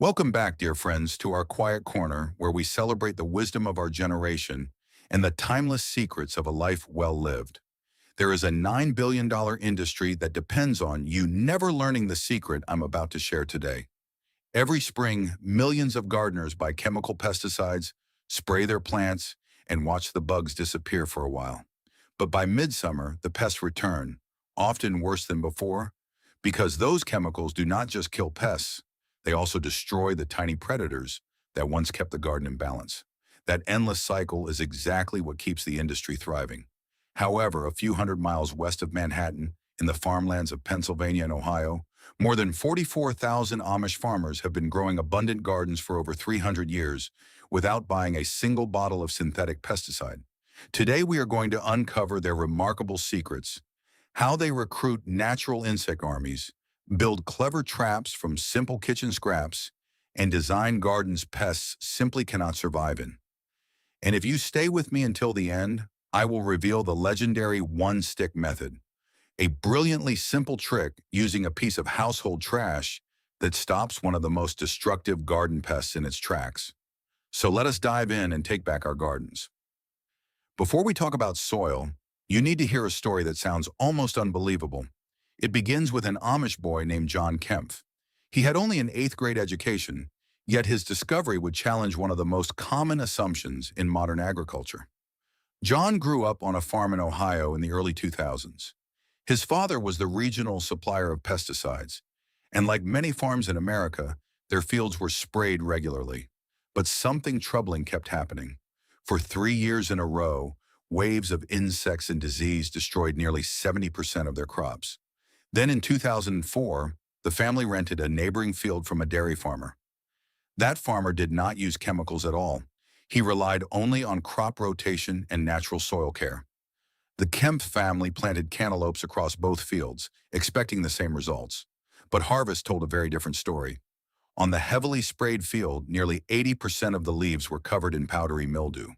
Welcome back, dear friends, to our quiet corner where we celebrate the wisdom of our generation and the timeless secrets of a life well lived. There is a $9 billion industry that depends on you never learning the secret I'm about to share today. Every spring, millions of gardeners buy chemical pesticides, spray their plants, and watch the bugs disappear for a while. But by midsummer, the pests return, often worse than before, because those chemicals do not just kill pests, they also destroy the tiny predators that once kept the garden in balance. That endless cycle is exactly what keeps the industry thriving. However, a few hundred miles west of Manhattan, in the farmlands of Pennsylvania and Ohio, more than 44,000 Amish farmers have been growing abundant gardens for over 300 years without buying a single bottle of synthetic pesticide. Today, we are going to uncover their remarkable secrets, how they recruit natural insect armies, build clever traps from simple kitchen scraps, and design gardens pests simply cannot survive in. And if you stay with me until the end, I will reveal the legendary one-stick method, a brilliantly simple trick using a piece of household trash that stops one of the most destructive garden pests in its tracks. So let us dive in and take back our gardens. Before we talk about soil, you need to hear a story that sounds almost unbelievable. It begins with an Amish boy named John Kempf. He had only an eighth grade education, yet his discovery would challenge one of the most common assumptions in modern agriculture. John grew up on a farm in Ohio in the early 2000s. His father was the regional supplier of pesticides, and like many farms in America, their fields were sprayed regularly. But something troubling kept happening. For 3 years in a row, waves of insects and disease destroyed nearly 70% of their crops. Then in 2004, the family rented a neighboring field from a dairy farmer. That farmer did not use chemicals at all. He relied only on crop rotation and natural soil care. The Kemp family planted cantaloupes across both fields, expecting the same results. But harvest told a very different story. On the heavily sprayed field, nearly 80% of the leaves were covered in powdery mildew.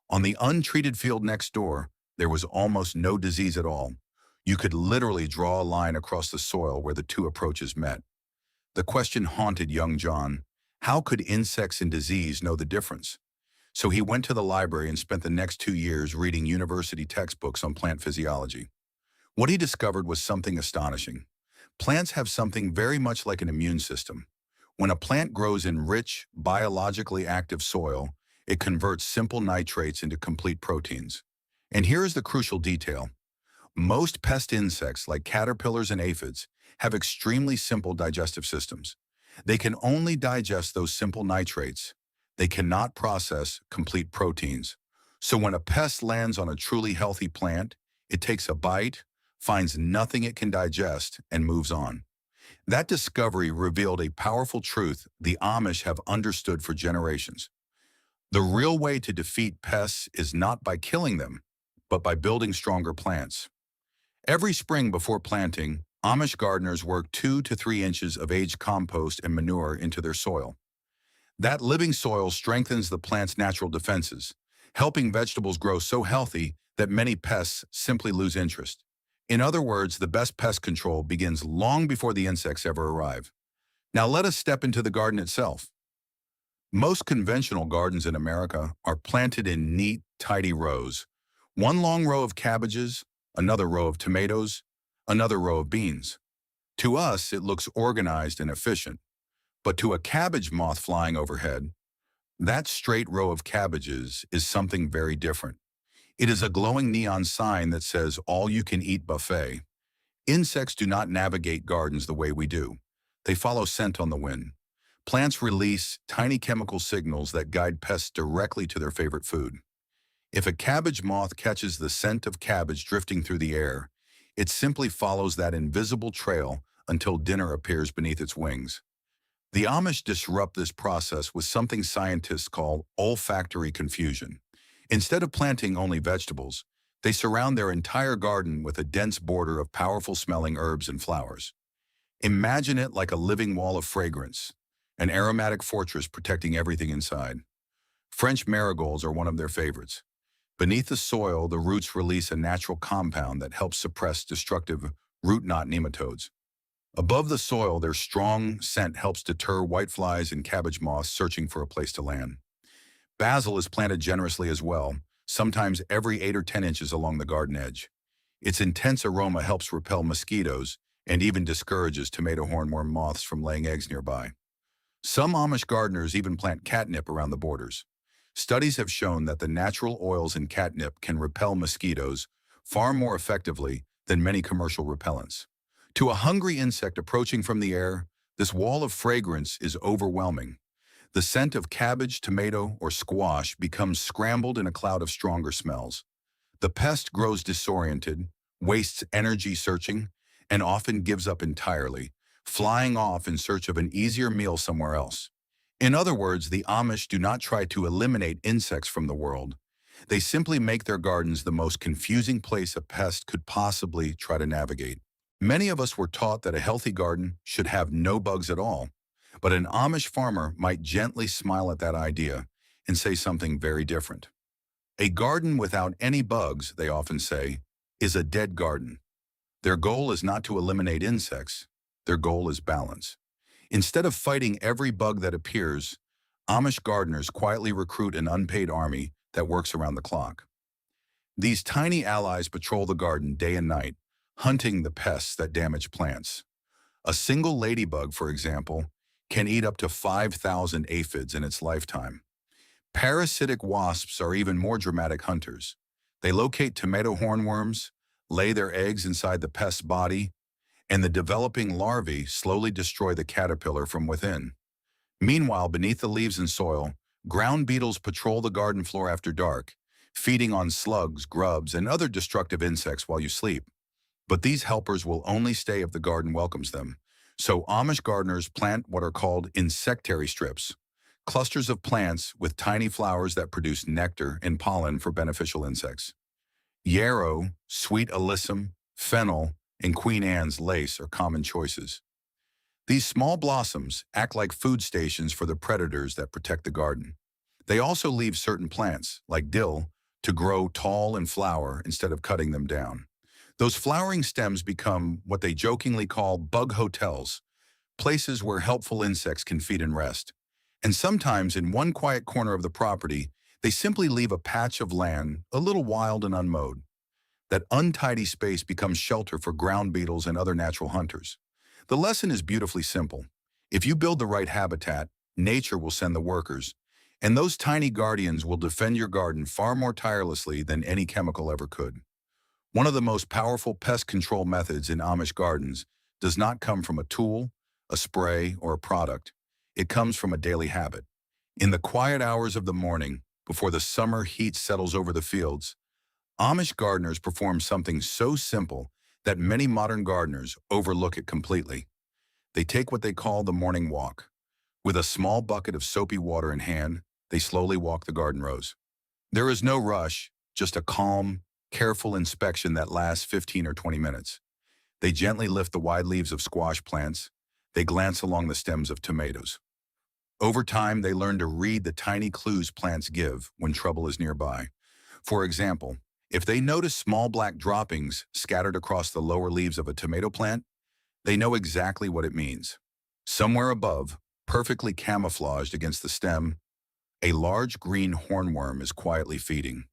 On the untreated field next door, there was almost no disease at all. You could literally draw a line across the soil where the two approaches met. The question haunted young John: how could insects and disease know the difference? So he went to the library and spent the next 2 years reading university textbooks on plant physiology. What he discovered was something astonishing. Plants have something very much like an immune system. When a plant grows in rich, biologically active soil, it converts simple nitrates into complete proteins. And here is the crucial detail. Most pest insects, like caterpillars and aphids, have extremely simple digestive systems. They can only digest those simple nitrates. They cannot process complete proteins. So when a pest lands on a truly healthy plant, it takes a bite, finds nothing it can digest, and moves on. That discovery revealed a powerful truth the Amish have understood for generations. The real way to defeat pests is not by killing them, but by building stronger plants. Every spring before planting, Amish gardeners work 2 to 3 inches of aged compost and manure into their soil. That living soil strengthens the plant's natural defenses, helping vegetables grow so healthy that many pests simply lose interest. In other words, the best pest control begins long before the insects ever arrive. Now let us step into the garden itself. Most conventional gardens in America are planted in neat, tidy rows. One long row of cabbages, another row of tomatoes, another row of beans. To us, it looks organized and efficient. But to a cabbage moth flying overhead, that straight row of cabbages is something very different. It is a glowing neon sign that says all-you-can-eat buffet. Insects do not navigate gardens the way we do. They follow scent on the wind. Plants release tiny chemical signals that guide pests directly to their favorite food. If a cabbage moth catches the scent of cabbage drifting through the air, it simply follows that invisible trail until dinner appears beneath its wings. The Amish disrupt this process with something scientists call olfactory confusion. Instead of planting only vegetables, they surround their entire garden with a dense border of powerful-smelling herbs and flowers. Imagine it like a living wall of fragrance, an aromatic fortress protecting everything inside. French marigolds are one of their favorites. Beneath the soil, the roots release a natural compound that helps suppress destructive root knot nematodes. Above the soil, their strong scent helps deter whiteflies and cabbage moths searching for a place to land. Basil is planted generously as well, sometimes every 8 or 10 inches along the garden edge. Its intense aroma helps repel mosquitoes and even discourages tomato hornworm moths from laying eggs nearby. Some Amish gardeners even plant catnip around the borders. Studies have shown that the natural oils in catnip can repel mosquitoes far more effectively than many commercial repellents. To a hungry insect approaching from the air, this wall of fragrance is overwhelming. The scent of cabbage, tomato, or squash becomes scrambled in a cloud of stronger smells. The pest grows disoriented, wastes energy searching, and often gives up entirely, flying off in search of an easier meal somewhere else. In other words, the Amish do not try to eliminate insects from the world. They simply make their gardens the most confusing place a pest could possibly try to navigate. Many of us were taught that a healthy garden should have no bugs at all, but an Amish farmer might gently smile at that idea and say something very different. A garden without any bugs, they often say, is a dead garden. Their goal is not to eliminate insects. Their goal is balance. Instead of fighting every bug that appears, Amish gardeners quietly recruit an unpaid army that works around the clock. These tiny allies patrol the garden day and night, hunting the pests that damage plants. A single ladybug, for example, can eat up to 5,000 aphids in its lifetime. Parasitic wasps are even more dramatic hunters. They locate tomato hornworms, lay their eggs inside the pest's body, and the developing larvae slowly destroy the caterpillar from within. Meanwhile, beneath the leaves and soil, ground beetles patrol the garden floor after dark, feeding on slugs, grubs, and other destructive insects while you sleep. But these helpers will only stay if the garden welcomes them. So Amish gardeners plant what are called insectary strips, clusters of plants with tiny flowers that produce nectar and pollen for beneficial insects. Yarrow, sweet alyssum, fennel, and Queen Anne's lace are common choices. These small blossoms act like food stations for the predators that protect the garden. They also leave certain plants, like dill, to grow tall and flower instead of cutting them down. Those flowering stems become what they jokingly call bug hotels, places where helpful insects can feed and rest. And sometimes in one quiet corner of the property, they simply leave a patch of land a little wild and unmowed. That untidy space becomes shelter for ground beetles and other natural hunters. The lesson is beautifully simple. If you build the right habitat, nature will send the workers, and those tiny guardians will defend your garden far more tirelessly than any chemical ever could. One of the most powerful pest control methods in Amish gardens does not come from a tool, a spray, or a product. It comes from a daily habit. In the quiet hours of the morning, before the summer heat settles over the fields, Amish gardeners perform something so simple that many modern gardeners overlook it completely. They take what they call the morning walk. With a small bucket of soapy water in hand, they slowly walk the garden rows. There is no rush, just a calm, careful inspection that lasts 15 or 20 minutes. They gently lift the wide leaves of squash plants. They glance along the stems of tomatoes. Over time, they learn to read the tiny clues plants give when trouble is nearby. For example, if they notice small black droppings scattered across the lower leaves of a tomato plant, they know exactly what it means. Somewhere above, perfectly camouflaged against the stem, a large green hornworm is quietly feeding.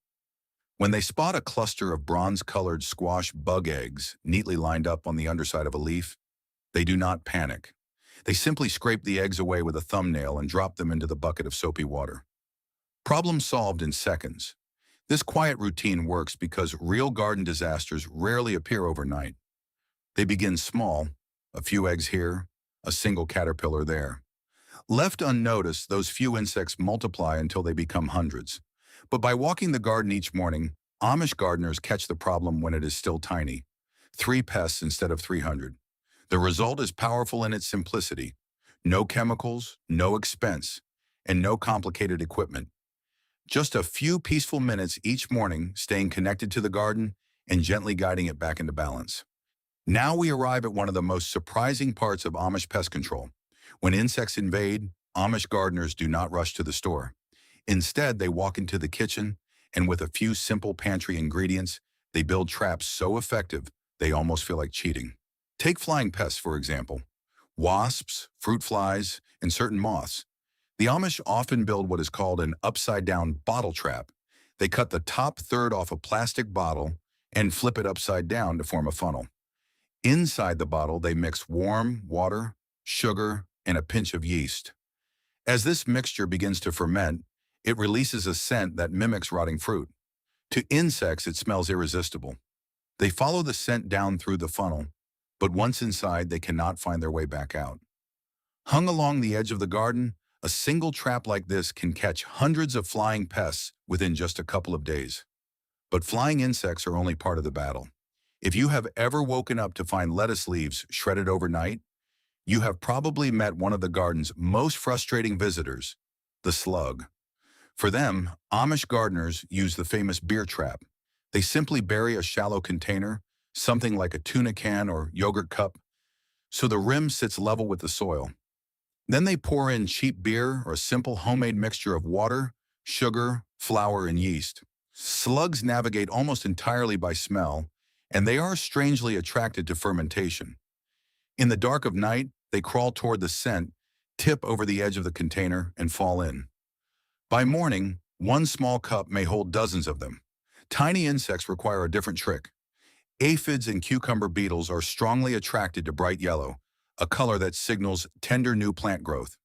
When they spot a cluster of bronze-colored squash bug eggs neatly lined up on the underside of a leaf, they do not panic. They simply scrape the eggs away with a thumbnail and drop them into the bucket of soapy water. Problem solved in seconds. This quiet routine works because real garden disasters rarely appear overnight. They begin small, a few eggs here, a single caterpillar there. Left unnoticed, those few insects multiply until they become hundreds. But by walking the garden each morning, Amish gardeners catch the problem when it is still tiny. 3 pests instead of 300. The result is powerful in its simplicity. No chemicals, no expense, and no complicated equipment. Just a few peaceful minutes each morning staying connected to the garden and gently guiding it back into balance. Now we arrive at one of the most surprising parts of Amish pest control. When insects invade, Amish gardeners do not rush to the store. Instead, they walk into the kitchen, and with a few simple pantry ingredients, they build traps so effective they almost feel like cheating. Take flying pests, for example. Wasps, fruit flies, and certain moths. The Amish often build what is called an upside-down bottle trap. They cut the top third off a plastic bottle and flip it upside down to form a funnel. Inside the bottle, they mix warm water, sugar, and a pinch of yeast. As this mixture begins to ferment, it releases a scent that mimics rotting fruit. To insects, it smells irresistible. They follow the scent down through the funnel, but once inside, they cannot find their way back out. Hung along the edge of the garden, a single trap like this can catch hundreds of flying pests within just a couple of days. But flying insects are only part of the battle. If you have ever woken up to find lettuce leaves shredded overnight, you have probably met one of the garden's most frustrating visitors, the slug. For them, Amish gardeners use the famous beer trap. They simply bury a shallow container, something like a tuna can or yogurt cup, so the rim sits level with the soil. Then they pour in cheap beer or a simple homemade mixture of water, sugar, flour, and yeast. Slugs navigate almost entirely by smell, and they are strangely attracted to fermentation. In the dark of night, they crawl toward the scent, tip over the edge of the container, and fall in. By morning, one small cup may hold dozens of them. Tiny insects require a different trick. Aphids and cucumber beetles are strongly attracted to bright yellow, a color that signals tender new plant growth.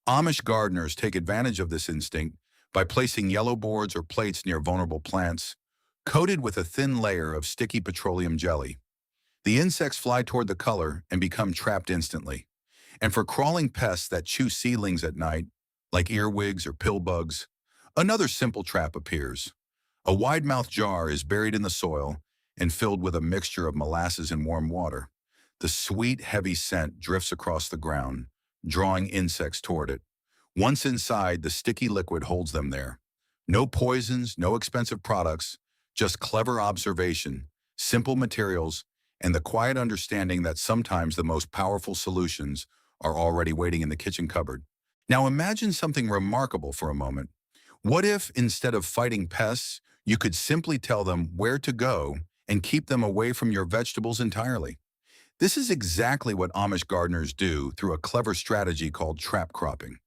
Amish gardeners take advantage of this instinct by placing yellow boards or plates near vulnerable plants, coated with a thin layer of sticky petroleum jelly. The insects fly toward the color and become trapped instantly. And for crawling pests that chew seedlings at night, like earwigs or pillbugs, another simple trap appears. A wide-mouthed jar is buried in the soil and filled with a mixture of molasses and warm water. The sweet, heavy scent drifts across the ground, drawing insects toward it. Once inside, the sticky liquid holds them there. No poisons, no expensive products, just clever observation, simple materials, and the quiet understanding that sometimes the most powerful solutions are already waiting in the kitchen cupboard. Now imagine something remarkable for a moment. What if, instead of fighting pests, you could simply tell them where to go and keep them away from your vegetables entirely? This is exactly what Amish gardeners do through a clever strategy called trap cropping.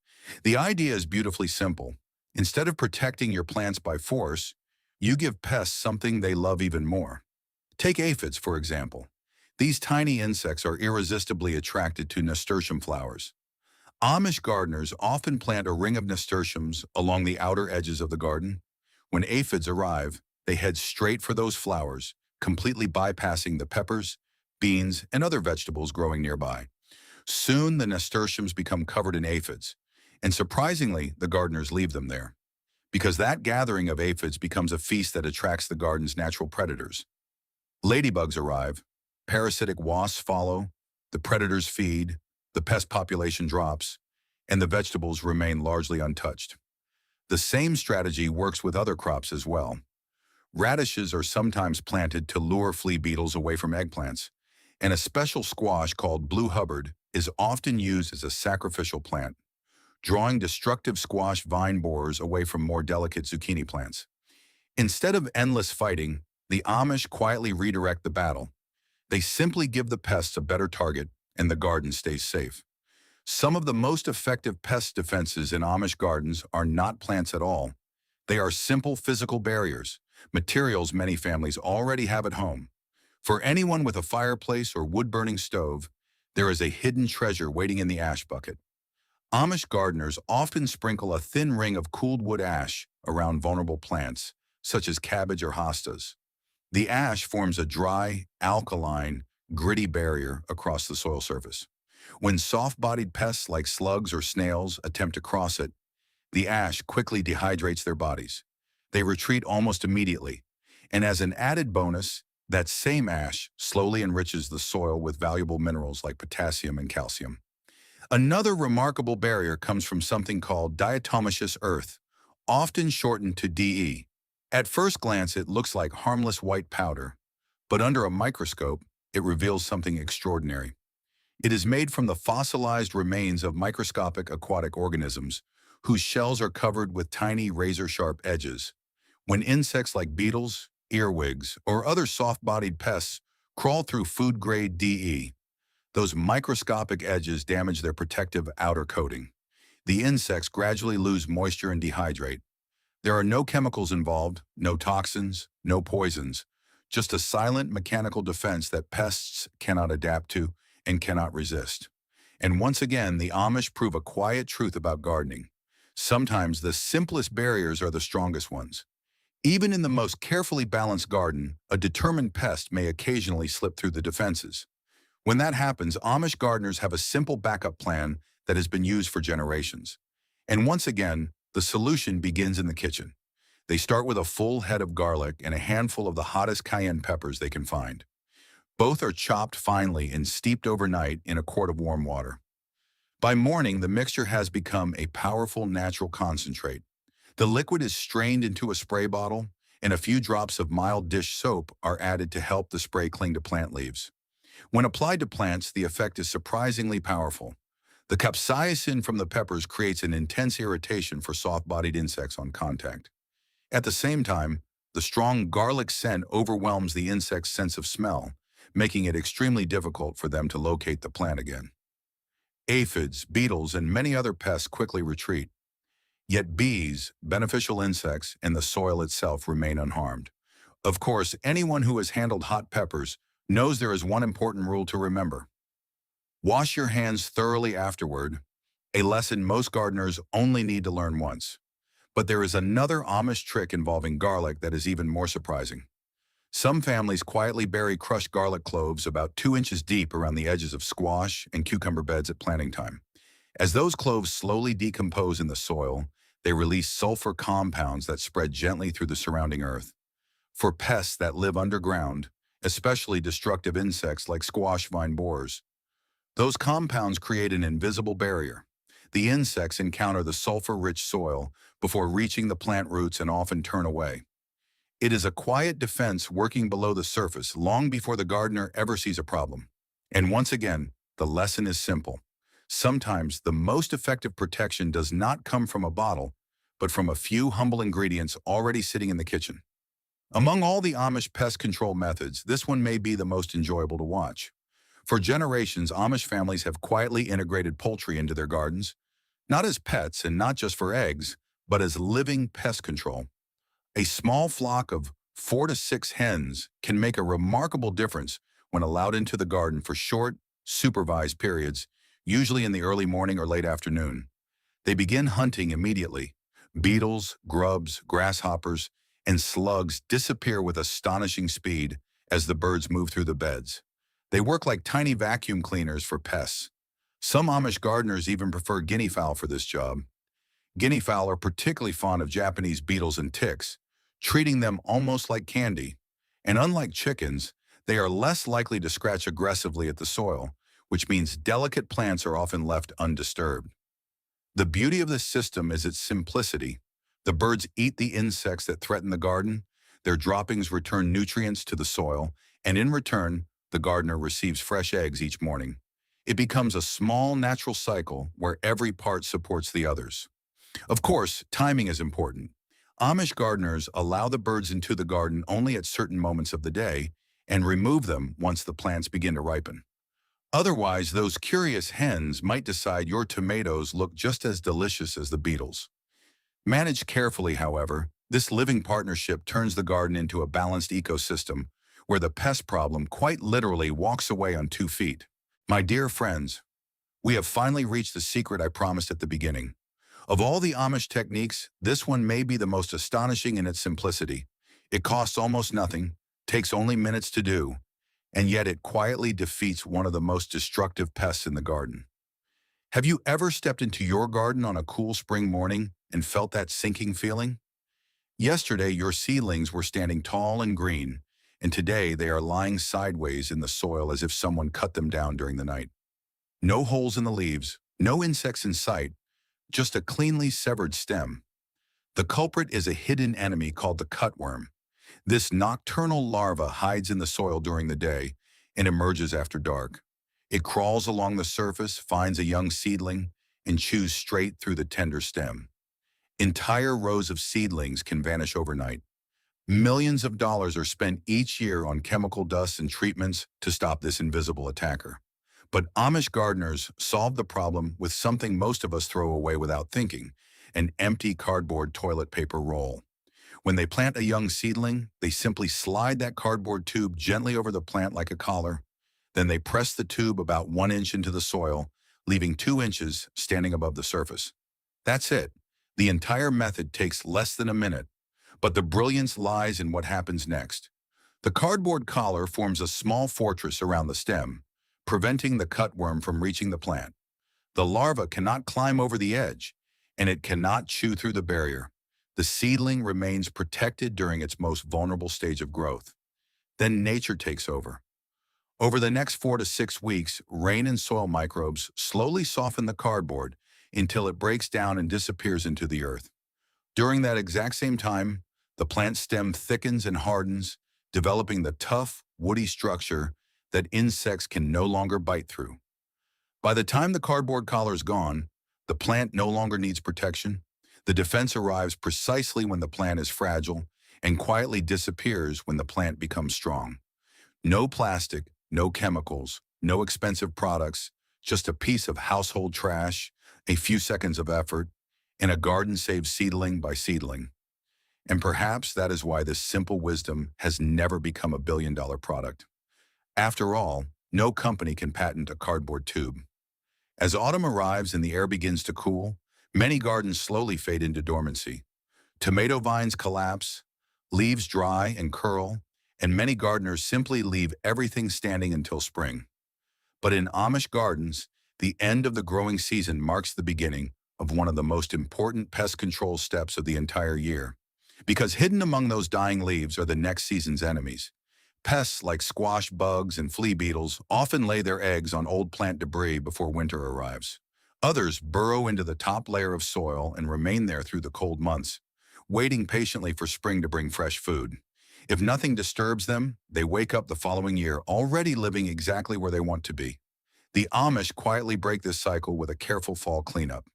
The idea is beautifully simple. Instead of protecting your plants by force, you give pests something they love even more. Take aphids, for example. These tiny insects are irresistibly attracted to nasturtium flowers. Amish gardeners often plant a ring of nasturtiums along the outer edges of the garden. When aphids arrive, they head straight for those flowers, completely bypassing the peppers, beans, and other vegetables growing nearby. Soon, the nasturtiums become covered in aphids, and surprisingly, the gardeners leave them there, because that gathering of aphids becomes a feast that attracts the garden's natural predators. Ladybugs arrive, parasitic wasps follow, the predators feed, the pest population drops, and the vegetables remain largely untouched. The same strategy works with other crops as well. Radishes are sometimes planted to lure flea beetles away from eggplants, and a special squash called Blue Hubbard is often used as a sacrificial plant, drawing destructive squash vine borers away from more delicate zucchini plants. Instead of endless fighting, the Amish quietly redirect the battle. They simply give the pests a better target, and the garden stays safe. Some of the most effective pest defenses in Amish gardens are not plants at all. They are simple physical barriers, materials many families already have at home. For anyone with a fireplace or wood-burning stove, there is a hidden treasure waiting in the ash bucket. Amish gardeners often sprinkle a thin ring of cooled wood ash around vulnerable plants, such as cabbage or hostas. The ash forms a dry, alkaline, gritty barrier across the soil surface. When soft-bodied pests like slugs or snails attempt to cross it, the ash quickly dehydrates their bodies. They retreat almost immediately, and as an added bonus, that same ash slowly enriches the soil with valuable minerals like potassium and calcium. Another remarkable barrier comes from something called diatomaceous earth, often shortened to DE. At first glance, it looks like harmless white powder, but under a microscope, it reveals something extraordinary. It is made from the fossilized remains of microscopic aquatic organisms, whose shells are covered with tiny razor-sharp edges. When insects like beetles, earwigs, or other soft-bodied pests crawl through food-grade DE. Those microscopic edges damage their protective outer coating. The insects gradually lose moisture and dehydrate. There are no chemicals involved, no toxins, no poisons, just a silent mechanical defense that pests cannot adapt to and cannot resist. And once again, the Amish prove a quiet truth about gardening. Sometimes the simplest barriers are the strongest ones. Even in the most carefully balanced garden, a determined pest may occasionally slip through the defenses. When that happens, Amish gardeners have a simple backup plan that has been used for generations. And once again, the solution begins in the kitchen. They start with a full head of garlic and a handful of the hottest cayenne peppers they can find. Both are chopped finely and steeped overnight in a quart of warm water. By morning, the mixture has become a powerful natural concentrate. The liquid is strained into a spray bottle, and a few drops of mild dish soap are added to help the spray cling to plant leaves. When applied to plants, the effect is surprisingly powerful. The capsaicin from the peppers creates an intense irritation for soft-bodied insects on contact. At the same time, the strong garlic scent overwhelms the insect's sense of smell, making it extremely difficult for them to locate the plant again. Aphids, beetles, and many other pests quickly retreat. Yet bees, beneficial insects, and the soil itself remain unharmed. Of course, anyone who has handled hot peppers knows there is one important rule to remember. Wash your hands thoroughly afterward, a lesson most gardeners only need to learn once. But there is another Amish trick involving garlic that is even more surprising. Some families quietly bury crushed garlic cloves about 2 inches deep around the edges of squash and cucumber beds at planting time. As those cloves slowly decompose in the soil, they release sulfur compounds that spread gently through the surrounding earth. For pests that live underground, especially destructive insects like squash vine borers, those compounds create an invisible barrier. The insects encounter the sulfur-rich soil before reaching the plant roots and often turn away. It is a quiet defense working below the surface long before the gardener ever sees a problem. And once again, the lesson is simple. Sometimes the most effective protection does not come from a bottle, but from a few humble ingredients already sitting in the kitchen. Among all the Amish pest control methods, this one may be the most enjoyable to watch. For generations, Amish families have quietly integrated poultry into their gardens, not as pets and not just for eggs, but as living pest control. A small flock of 4 to 6 hens can make a remarkable difference when allowed into the garden for short, supervised periods, usually in the early morning or late afternoon. They begin hunting immediately. Beetles, grubs, grasshoppers, and slugs disappear with astonishing speed as the birds move through the beds. They work like tiny vacuum cleaners for pests. Some Amish gardeners even prefer guinea fowl for this job. Guinea fowl are particularly fond of Japanese beetles and ticks, treating them almost like candy. And unlike chickens, they are less likely to scratch aggressively at the soil, which means delicate plants are often left undisturbed. The beauty of this system is its simplicity. The birds eat the insects that threaten the garden, their droppings return nutrients to the soil, and in return, the gardener receives fresh eggs each morning. It becomes a small natural cycle where every part supports the others. Of course, timing is important. Amish gardeners allow the birds into the garden only at certain moments of the day and remove them once the plants begin to ripen. Otherwise, those curious hens might decide your tomatoes look just as delicious as the beetles. Managed carefully, however, this living partnership turns the garden into a balanced ecosystem where the pest problem quite literally walks away on 2 feet. My dear friends, we have finally reached the secret I promised at the beginning. Of all the Amish techniques, this one may be the most astonishing in its simplicity. It costs almost nothing, takes only minutes to do, and yet it quietly defeats one of the most destructive pests in the garden. Have you ever stepped into your garden on a cool spring morning and felt that sinking feeling? Yesterday, your seedlings were standing tall and green, and today they are lying sideways in the soil as if someone cut them down during the night. No holes in the leaves, no insects in sight, just a cleanly severed stem. The culprit is a hidden enemy called the cutworm. This nocturnal larva hides in the soil during the day and emerges after dark. It crawls along the surface, finds a young seedling, and chews straight through the tender stem. Entire rows of seedlings can vanish overnight. Millions of dollars are spent each year on chemical dusts and treatments to stop this invisible attacker. But Amish gardeners solve the problem with something most of us throw away without thinking: an empty cardboard toilet paper roll. When they plant a young seedling, they simply slide that cardboard tube gently over the plant like a collar. Then they press the tube about 1 inch into the soil, leaving 2 inches standing above the surface. That's it. The entire method takes less than a minute. But the brilliance lies in what happens next. The cardboard collar forms a small fortress around the stem, preventing the cutworm from reaching the plant. The larva cannot climb over the edge, and it cannot chew through the barrier. The seedling remains protected during its most vulnerable stage of growth. Then nature takes over. Over the next 4 to 6 weeks, rain and soil microbes slowly soften the cardboard until it breaks down and disappears into the earth. During that exact same time, the plant stem thickens and hardens, developing the tough, woody structure that insects can no longer bite through. By the time the cardboard collar is gone, the plant no longer needs protection. The defense arrives precisely when the plant is fragile and quietly disappears when the plant becomes strong. No plastic, no chemicals, no expensive products, just a piece of household trash, a few seconds of effort, and a garden saved seedling by seedling. And perhaps that is why this simple wisdom has never become a billion-dollar product. After all, no company can patent a cardboard tube. As autumn arrives and the air begins to cool, many gardens slowly fade into dormancy. Tomato vines collapse, leaves dry and curl, and many gardeners simply leave everything standing until spring. But in Amish gardens, the end of the growing season marks the beginning of one of the most important pest control steps of the entire year. Because hidden among those dying leaves are the next season's enemies. Pests like squash bugs and flea beetles often lay their eggs on old plant debris before winter arrives. Others burrow into the top layer of soil and remain there through the cold months, waiting patiently for spring to bring fresh food. If nothing disturbs them, they wake up the following year already living exactly where they want to be. The Amish quietly break this cycle with a careful fall cleanup.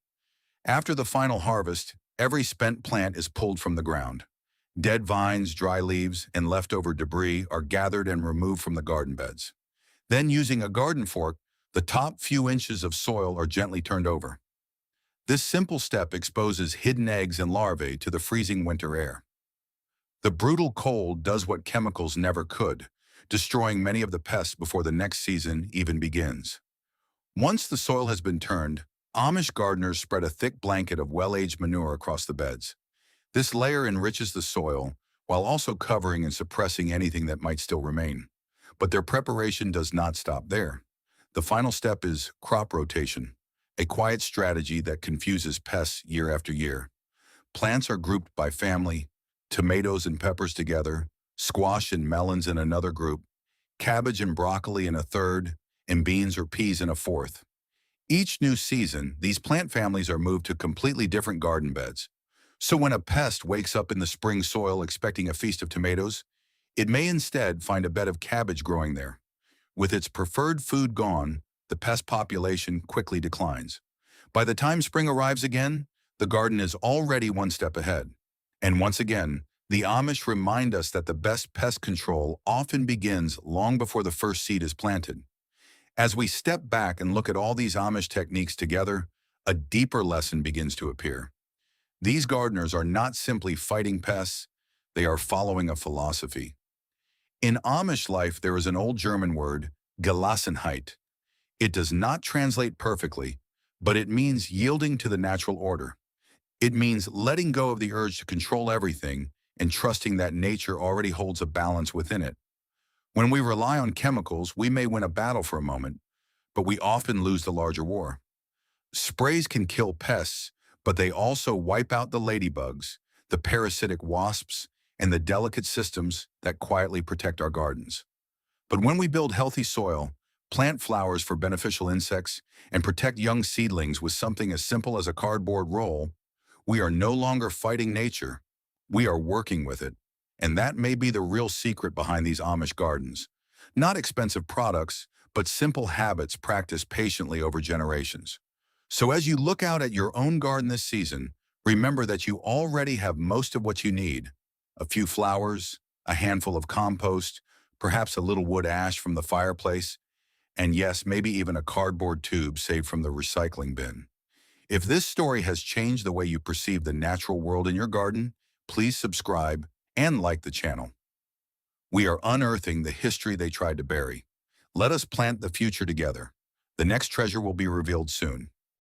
After the final harvest, every spent plant is pulled from the ground. Dead vines, dry leaves, and leftover debris are gathered and removed from the garden beds. Then, using a garden fork, the top few inches of soil are gently turned over. This simple step exposes hidden eggs and larvae to the freezing winter air. The brutal cold does what chemicals never could, destroying many of the pests before the next season even begins. Once the soil has been turned, Amish gardeners spread a thick blanket of well-aged manure across the beds. This layer enriches the soil while also covering and suppressing anything that might still remain. But their preparation does not stop there. The final step is crop rotation, a quiet strategy that confuses pests year after year. Plants are grouped by family: tomatoes and peppers together, squash and melons in another group, cabbage and broccoli in a third, and beans or peas in a fourth. Each new season, these plant families are moved to completely different garden beds. So when a pest wakes up in the spring soil expecting a feast of tomatoes, it may instead find a bed of cabbage growing there. With its preferred food gone, the pest population quickly declines. By the time spring arrives again, the garden is already one step ahead. And once again, the Amish remind us that the best pest control often begins long before the first seed is planted. As we step back and look at all these Amish techniques together, a deeper lesson begins to appear. These gardeners are not simply fighting pests, they are following a philosophy. In Amish life, there is an old German word, Gelassenheit. It does not translate perfectly, but it means yielding to the natural order. It means letting go of the urge to control everything and trusting that nature already holds a balance within it. When we rely on chemicals, we may win a battle for a moment, but we often lose the larger war. Sprays can kill pests, but they also wipe out the ladybugs, the parasitic wasps, and the delicate systems that quietly protect our gardens. But when we build healthy soil, plant flowers for beneficial insects, and protect young seedlings with something as simple as a cardboard roll, we are no longer fighting nature, we are working with it. And that may be the real secret behind these Amish gardens. Not expensive products, but simple habits practiced patiently over generations. So as you look out at your own garden this season, remember that you already have most of what you need: A few flowers, a handful of compost, perhaps a little wood ash from the fireplace, and yes, maybe even a cardboard tube saved from the recycling bin. If this story has changed the way you perceive the natural world in your garden, please subscribe and like the channel. We are unearthing the history they tried to bury. Let us plant the future together. The next treasure will be revealed soon.